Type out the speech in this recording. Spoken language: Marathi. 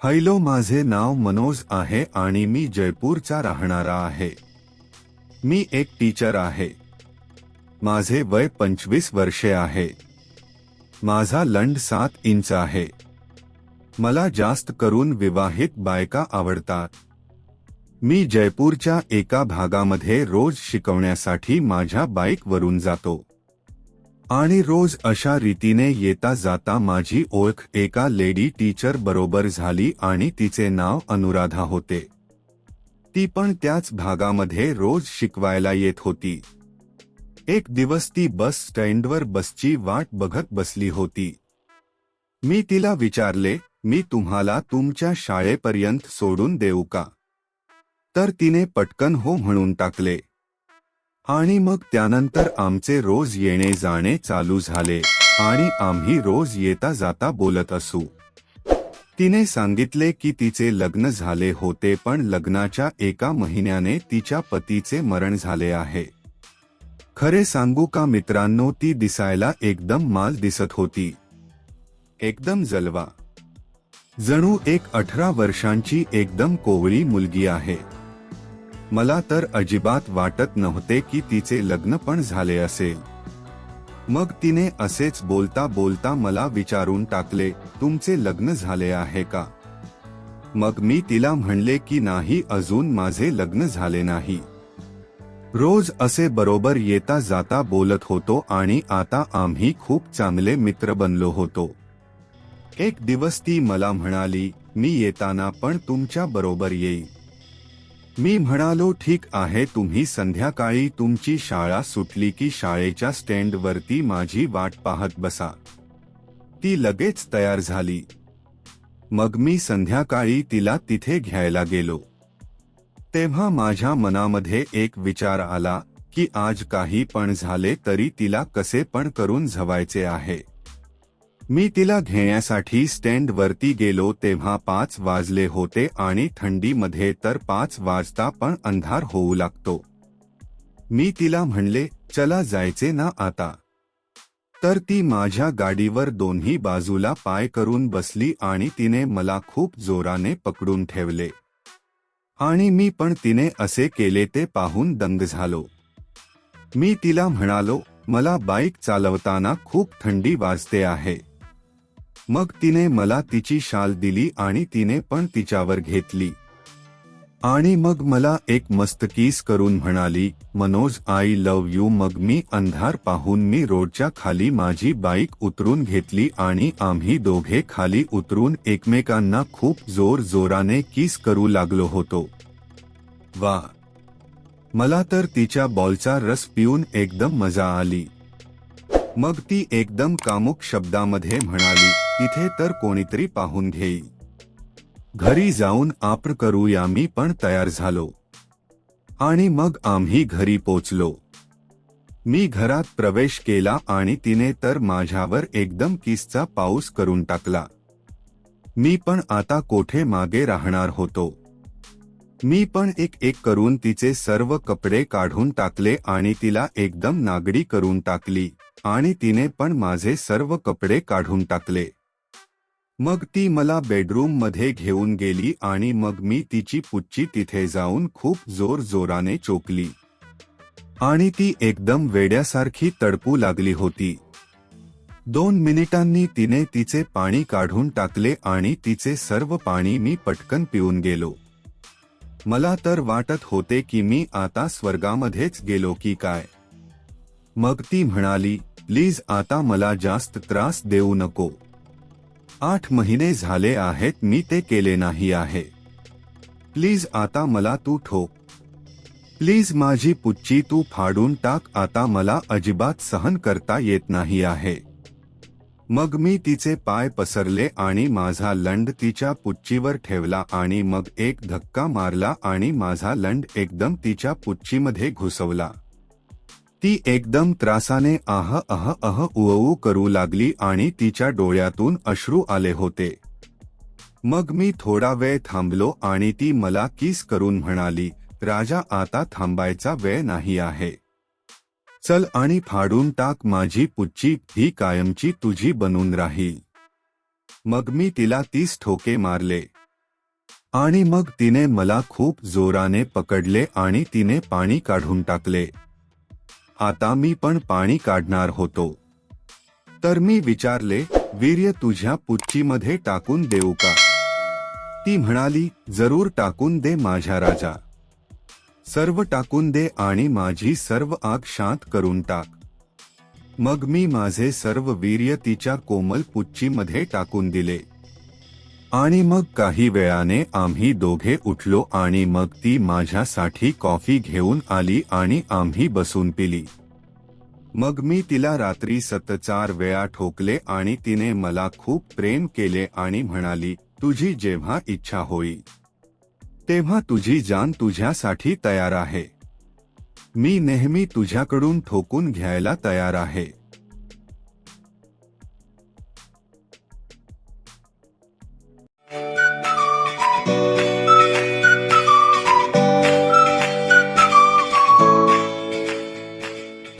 हैलो, माझे नाव मनोज आहे आणि मी जयपूरचा राहणारा आहे. मी एक टीचर आहे. माझे वय 25 वर्षे आहे. माझा लंड 7 इंच आहे. मला जास्त करून विवाहित बायका आवडतात. मी जयपूरच्या एका भागामध्ये रोज शिकवण्यासाठी माझ्या बाईकवरून जातो. आणि रोज अशा रीतीने येता जाता माझी ओळख एका लेडी टीचर बरोबर झाली आणि तिचे नाव अनुराधा होते. ती पण त्याच भागामध्ये रोज शिकवायला येत होती. एक दिवस ती बस स्टँडवर बसची वाट बघत बसली होती. मी तिला विचारले, मी तुम्हाला तुमच्या शाळेपर्यंत सोडून देऊ का? तर तिने पटकन हो म्हणून टाकले. आणि मग त्यानंतर आमचे रोज येणे जाणे चालू झाले आणि आम्ही रोज येता जाता बोलत असू. तिने सांगितले की तिचे लग्न झाले होते, पण लग्नाच्या एका महिन्याने तिच्या पतीचे मरण झाले आहे. खरे सांगू का मित्रांनो, ती दिसायला एकदम माल दिसत होती. एकदम जलवा. जणू एक 18 वर्षांची एकदम कोवळी मुलगी आहे. मला तर अजिबात वाटत नव्हते की तिचे लग्न पण झाले असेल. मग तिने असेच बोलता बोलता मला विचारून टाकले, तुमचे लग्न झाले आहे का? मग मी तिला म्हणले की नाही, अजून माझे लग्न झाले नाही. रोज असे बरोबर येता जाता बोलत होतो आणि आता आम्ही खूप चांगले मित्र बनलो होतो. एक दिवस ती मला म्हणाली, मी येताना पण तुमच्या बरोबर येईल. मी म्हणालो, ठीक आहे, तुम्ही संध्याकाळी तुमची शाळा सुटली की शाळेच्या स्टँडवरती माझी वाट पाहत बसा. ती लगेच तयार झाली. मग मी संध्याकाळी तिला तिथे घ्यायला गेलो. तेव्हा माझ्या मनामध्ये एक विचार आला की आज काही पण झाले तरी तिला कसे पण करून झवायचे आहे. मी तिला घेण्यासाठी स्टँडवरती गेलो तेव्हा 5 वाजले होते आणि थंडीमध्ये तर 5 वाजता पण अंधार होऊ लागतो. मी तिला म्हणले, चला जायचे ना आता? तर ती माझ्या गाडीवर दोन्ही बाजूला पाय करून बसली आणि तिने मला खूप जोराने पकडून ठेवले. आणि मी पण तिने असे केले ते पाहून दंग झालो. मी तिला म्हणालो, मला बाईक चालवताना खूप थंडी वाजते आहे. मग तिने मला तिची शाल दिली आणि तिने पण तिच्यावर घेतली. आणि मग मला एक मस्त किस करून म्हणाली, मनोज, आय लव्ह यू. मग मी अंधार पाहून मी रोडच्या खाली माझी बाईक उतरून घेतली आणि आम्ही दोघे खाली उतरून एकमेकांना खूप जोर जोराने किस करू लागलो होतो. वा, मला तर तिच्या बॉलचा रस पिऊन एकदम मजा आली. मग ती एकदम कामुक शब्दामध्ये म्हणाली, इथे तर कोणीतरी पाहून घेईल. घरी जाऊन आपण करूया. मी पण तयार झालो आणि मग आम्ही घरी पोचलो. मी घरात प्रवेश केला आणि तिने तर माझ्यावर एकदम किसचा पाऊस करून टाकला. मी पण आता कोठे मागे राहणार होतो. मी पण एक एक करून तिचे सर्व कपडे काढून टाकले आणि तिला एकदम नागडी करून टाकली आणि तिने पण माझे सर्व कपडे काढून टाकले. मग ती मला बेडरूम मध्ये घेऊन गेली आणि मग मी तिची पुच्ची तिथे जाऊन खूप जोर जोराने चोपली आणि ती एकदम वेड्यासारखी तडपू लागली होती. 2 मिनिटांनी तिने तिचे पाणी काढून टाकले आणि तिचे सर्व पाणी मी पटकन पिऊन गेलो. मला तर वाटत होते की मी आता स्वर्गामध्येच गेलो की काय. मग ती म्हणाली, प्लीज आता मला जास्त त्रास देऊ नको. 8 महिने झाले आहेत मी ते केले नाही आहे. प्लीज आता मला तू ठोक. प्लीज माझी पुच्ची तू फाडून टाक. आता मला अजिबात सहन करता येत नाही आहे. मग मी तिचे पाय पसरले आणि माझा लंड तिच्या पुच्चीवर ठेवला आणि मग एक धक्का मारला आणि माझा लंड एकदम तिच्या पुच्चीमध्ये घुसवला. ती एकदम त्रासाने आह अह अह उऊ करू लागली आणि तिच्या डोळ्यातून अश्रू आले होते. मग मी थोडा वेळ थांबलो आणि ती मला किस करून म्हणाली, राजा, आता थांबायचा वेळ नाही आहे. चल आणि फाडून टाक माझी पुच्ची, ही कायमची तुझी बनून राहील. मग मी तिला 30 ठोके मारले. आणि मग तिने मला खूप जोराने पकडले आणि तिने पाणी काढून टाकले. आता मी पण पाणी काढणार होतो. तर मी विचारले, वीर्य तुझ्या पुच्चीमध्ये टाकून देऊ का? ती म्हणाली, जरूर टाकून दे माझ्या राजा. सर्व टाकून दे आणि माझी सर्व आग शांत करून टाक. मग मी माझे सर्व वीर्य तिच्या कोमल पुच्चीमध्ये टाकून दिले. आणि मग काही वेळाने आम्ही दोघे उठलो आणि मग ती माझ्यासाठी कॉफी घेऊन आली आणि आम्ही बसून पिली. मग मी तिला रात्री 7 वेळा ठोकले आणि तिने मला खूप प्रेम केले आणि म्हणाली, तुझी जेव्हा इच्छा होईल तेव्हा तुझी जान तुझ्यासाठी तयार आहे. मी नेहमी तुझ्याकडून ठोकून घ्यायला तयार आहे.